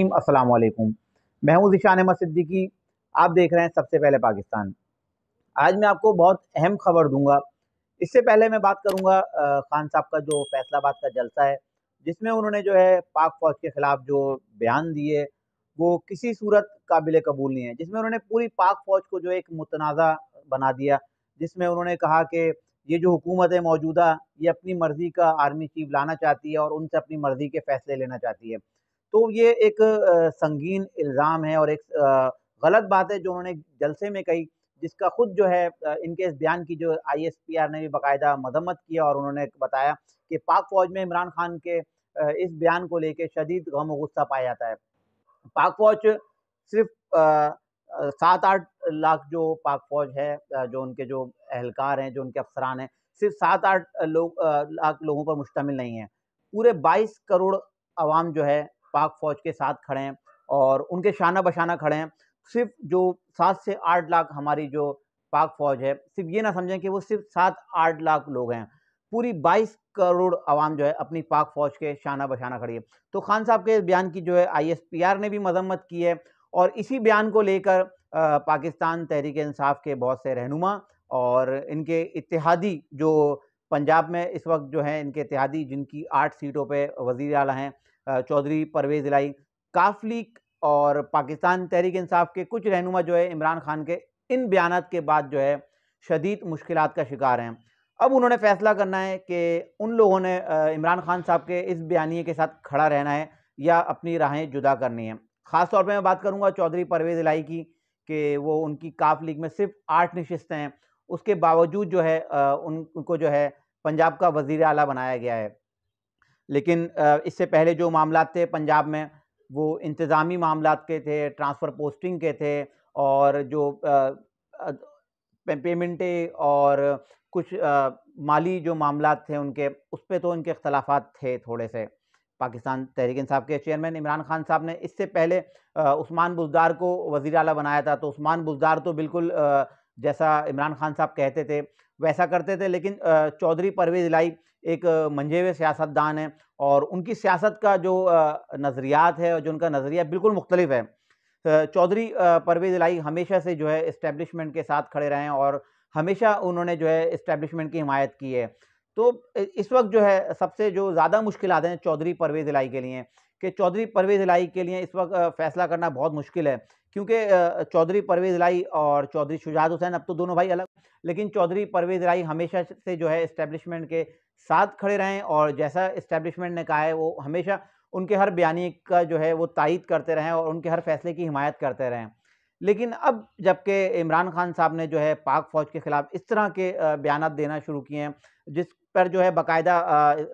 नाज़रीन अस्सलाम वालेकुम। मैं हूँ ज़ीशान अहमद सिद्दीकी। आप देख रहे हैं सबसे पहले पाकिस्तान। आज मैं आपको बहुत अहम खबर दूँगा। इससे पहले मैं बात करूँगा खान साहब का जो फैसलाबाद का जलसा है, जिसमें उन्होंने जो है पाक फ़ौज के खिलाफ जो बयान दिए, वो किसी सूरत काबिल कबूल नहीं है। जिसमें उन्होंने पूरी पाक फ़ौज को जो एक मुतनाज़ा बना दिया, जिसमें उन्होंने कहा कि ये जो हुकूमत है मौजूदा, ये अपनी मर्ज़ी का आर्मी चीफ़ लाना चाहती है और उनसे अपनी मर्ज़ी के फ़ैसले लेना चाहती है। तो ये एक संगीन इल्ज़ाम है और एक गलत बात है जो उन्होंने जलसे में कही, जिसका खुद जो है इनके इस बयान की जो आईएसपीआर ने भी बाकायदा मज़म्मत किया और उन्होंने बताया कि पाक फ़ौज में इमरान खान के इस बयान को लेके शदीद गम और गुस्सा पाया जाता है। पाक फ़ौज सिर्फ़ 7-8 लाख जो पाक फ़ौज है, जो उनके जो एहलकार हैं, जो उनके अफ़सरान हैं, सिर्फ़ 7-8 लाख लोगों पर मुश्तमिल नहीं है। पूरे 22 करोड़ अवाम जो है पाक फ़ौज के साथ खड़े हैं और उनके शाना-बशाना खड़े हैं। सिर्फ़ जो 7 से 8 लाख हमारी जो पाक फ़ौज है, सिर्फ़ ये ना समझें कि वो सिर्फ़ 7-8 लाख लोग हैं। पूरी 22 करोड़ अवाम जो है अपनी पाक फ़ौज के शाना-बशाना खड़ी है। तो खान साहब के बयान की जो है आईएसपीआर ने भी मज़म्मत की है और इसी बयान को लेकर पाकिस्तान तहरीक-ए-इंसाफ के बहुत से रहनुमा और इनके इत्तेहादी जो पंजाब में इस वक़्त जो है इनके इत्तेहादी जिनकी 8 सीटों पे वज़ीर आला हैं, चौधरी परवेज़ इलाही, काफ लीग और पाकिस्तान तहरीक-ए-इंसाफ के कुछ रहनुमा जो है इमरान खान के इन बयानात के बाद जो है शदीद मुश्किलात का शिकार हैं। अब उन्होंने फ़ैसला करना है कि उन लोगों ने इमरान खान साहब के इस बयानिए के साथ खड़ा रहना है या अपनी राहें जुदा करनी है। ख़ास तौर पे मैं बात करूँगा चौधरी परवेज़ इलाही की कि वो उनकी काफ लीग में सिर्फ़ 8 नशिस्तें हैं। उसके बावजूद जो है उनको जो है पंजाब का वज़ीर आला बनाया गया है। लेकिन इससे पहले जो मामलात थे पंजाब में, वो इंतज़ामी मामलात के थे, ट्रांसफ़र पोस्टिंग के थे और जो अ, पेमेंटें और कुछ माली जो मामलात थे उनके, उस पे तो इनके इख्तलाफ़ात थे थोड़े-से। पाकिस्तान तहरीक-इंसाफ के चेयरमैन इमरान खान साहब ने इससे पहले उस्मान बुज़दार को वज़ीर आला बनाया था, तो उस्मान बुज़दार तो बिल्कुल जैसा इमरान खान साहब कहते थे, वैसा करते थे। लेकिन चौधरी परवेज़ इलाही एक मंझे हुए सियासतदान हैं और उनकी सियासत का जो नज़रियात है और जो उनका नज़रिया बिल्कुल मुख्तलिफ है। चौधरी परवेज़ इलाही हमेशा से जो है एस्टेब्लिशमेंट के साथ खड़े रहे हैं और हमेशा उन्होंने जो है एस्टेब्लिशमेंट की हिमायत की है। तो इस वक़्त जो है सबसे जो ज़्यादा मुश्किलात हैं चौधरी परवेज़ इलाही के लिए कि चौधरी परवेज़ इलाही के लिए इस वक़्त फ़ैसला करना बहुत मुश्किल है। क्योंकि चौधरी परवेज़ इलाही और चौधरी शुजात हुसैन अब तो दोनों भाई अलग, लेकिन चौधरी परवेज़ इलाही हमेशा से जो है एस्टेब्लिशमेंट के साथ खड़े रहे हैं और जैसा एस्टेब्लिशमेंट ने कहा है वो हमेशा उनके हर बयानी का जो है वो तायीद करते रहें और उनके हर फैसले की हिमायत करते रहें। लेकिन अब जबकि इमरान खान साहब ने जो है पाक फ़ौज के खिलाफ इस तरह के बयानात देना शुरू किए हैं, जिस पर जो है बाकायदा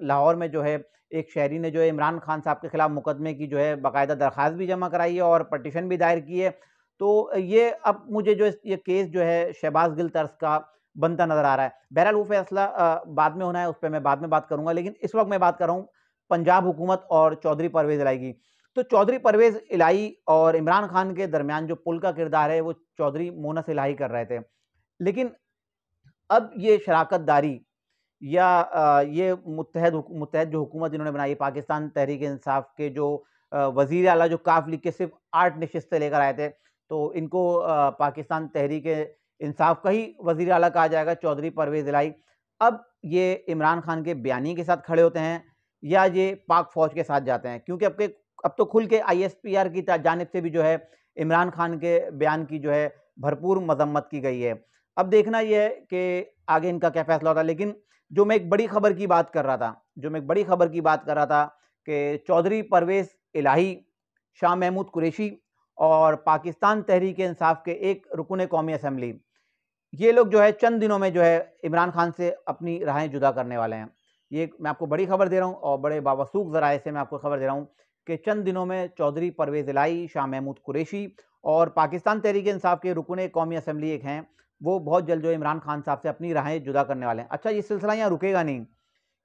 लाहौर में जो है एक शहरी ने जो है इमरान खान साहब के खिलाफ मुकदमे की जो है बाकायदा दरख्वास्त भी जमा कराई है और पटिशन भी दायर की है। तो ये अब मुझे जो ये केस जो है शहबाज़ गिल तर्ज का बनता नज़र आ रहा है। बहरहाल वो फ़ैसला बाद में होना है, उस पे मैं बाद में बात करूँगा, लेकिन इस वक़्त मैं बात कर रहा हूँ पंजाब हुकूमत और चौधरी परवेज़ इलाही की। तो चौधरी परवेज़ इलाही और इमरान खान के दरमियान जो पुल का किरदार है, वो चौधरी मोनस इलाही कर रहे थे। लेकिन अब ये शराकतदारी या ये मुत्तहद जो हुकूमत इन्होंने बनाई है, पाकिस्तान तहरीक-ए-इंसाफ के जो वज़ीर आला जो काफ लीग के सिर्फ़ 8 नशिस्तें लेकर आए थे, तो इनको पाकिस्तान तहरीक-ए-इंसाफ का ही वज़ीर आला कहा जाएगा, चौधरी परवेज़ इलाही। अब ये इमरान खान के बयानी के साथ खड़े होते हैं या ये पाक फ़ौज के साथ जाते हैं? क्योंकि अब तो खुल के आईएसपीआर की जानिब से भी जो है इमरान खान के बयान की जो है भरपूर मज़म्मत की गई है। अब देखना ये है कि आगे इनका क्या फ़ैसला होता है। लेकिन जो मैं एक बड़ी खबर की बात कर रहा था कि चौधरी परवेज़ इलाही, शाह महमूद कुरैशी और पाकिस्तान तहरीक-ए-इंसाफ के एक रुकन कौमी असम्बली, ये लोग जो है चंद दिनों में जो है इमरान खान से अपनी राहें जुदा करने वाले हैं। ये मैं आपको बड़ी खबर दे रहा हूँ और बड़े बावसूख ज़राए से मैं आपको खबर दे रहा हूँ कि चंद दिनों में चौधरी परवेज़ इलाही, शाह महमूद कुरैशी और पाकिस्तान तहरीक-ए-इंसाफ के रुकन कौमी असम्बली एक हैं, वो बहुत जल्द जो है इमरान खान साहब से अपनी राहें जुदा करने वाले हैं। अच्छा, ये सिलसिला यहाँ रुकेगा नहीं,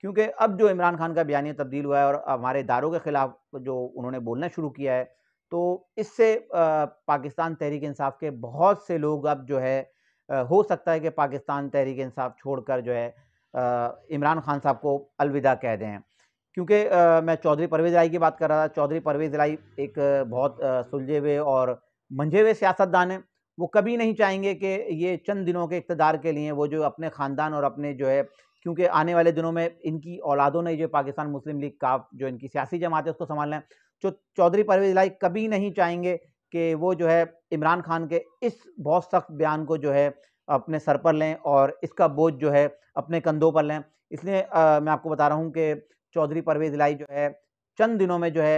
क्योंकि अब जो इमरान खान का बयानिया तब्दील हुआ है और हमारे इदारों के खिलाफ जो उन्होंने बोलना शुरू किया है, तो इससे पाकिस्तान तहरीक इंसाफ के बहुत से लोग अब जो है हो सकता है कि पाकिस्तान तहरीक इंसाफ छोड़कर जो है इमरान खान साहब को अलविदा कह दें। क्योंकि मैं चौधरी परवेज़ इलाही की बात कर रहा था। चौधरी परवेज़ इलाही एक बहुत सुलझे हुए और मंझे हुए सियासतदान हैं। वो कभी नहीं चाहेंगे कि ये चंद दिनों के इक़्तिदार के लिए वो जो अपने ख़ानदान और अपने जो है, क्योंकि आने वाले दिनों में इनकी औलादों ने जो पाकिस्तान मुस्लिम लीग काफ जो इनकी सियासी जमात है उसको सँभालना है। जो चौधरी परवेज़ इलाही कभी नहीं चाहेंगे कि वो जो है इमरान खान के इस बहुत सख्त बयान को जो है अपने सर पर लें और इसका बोझ जो है अपने कंधों पर लें। इसलिए मैं आपको बता रहा हूँ कि चौधरी परवेज़ इलाही जो है चंद दिनों में जो है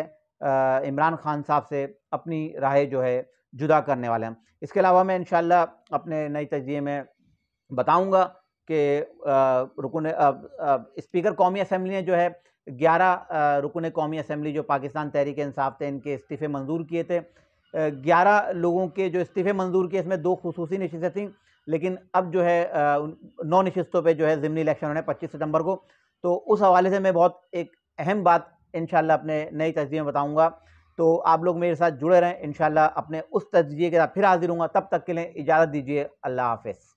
इमरान खान साहब से अपनी राहें जो है जुदा करने वाले हैं। इसके अलावा मैं इंशाअल्लाह अपने नए तज़किये में बताऊँगा कि स्पीकर कौमी असम्बली ने जो है 11 रुकन कौमी असम्बली जो पाकिस्तान तहरीक-ए-इंसाफ थे, इनके इस्तीफ़े मंजूर किए थे। 11 लोगों के जो इस्तीफ़े मंजूर किए, इसमें 2 खुसूसी नशिस्तें थीं, लेकिन अब जो है 9 नशिस्तों पे जो है ज़िमनी इलेक्शन होना है 25 सितंबर को। तो उस हवाले से मैं बहुत एक अहम बात इंशाअल्लाह अपने नए तज़किये में बताऊँगा। तो आप लोग मेरे साथ जुड़े रहें, इंशाअल्लाह अपने उस तज़किये के साथ फिर हाज़िर होऊँगा। तब तक के लिए इजाज़त दीजिए। अल्लाह हाफ़िज़।